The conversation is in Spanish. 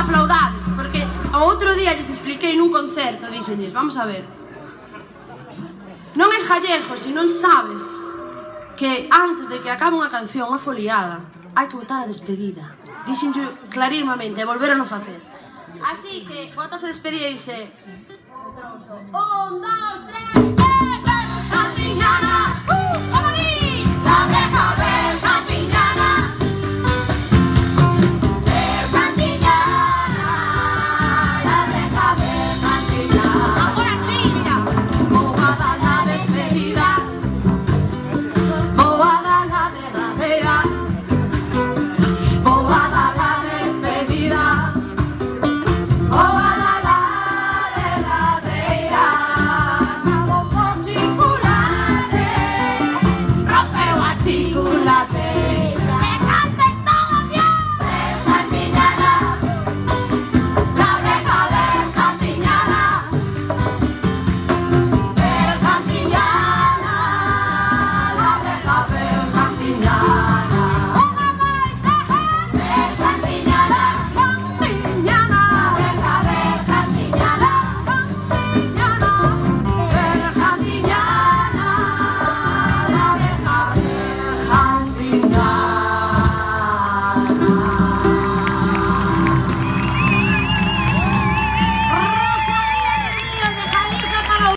aplaudades, porque o outro día lles expliquei nun concerto, dixenlles, vamos a ver, non é gallego se non sabes que antes de que acabe unha canción, unha foliada, hai que botar a despedida. Dixenlle clarimamente e volveron a facer. Así que botas a despedida e dixe 1, 2, 3, Santiñana, como di? La deja ver Santiñana. Ver Santiñana, la deja ver Santiñana. Ahora sí, mira. Bobada la despedida, bobada la derradera, bobada la despedida, bobada.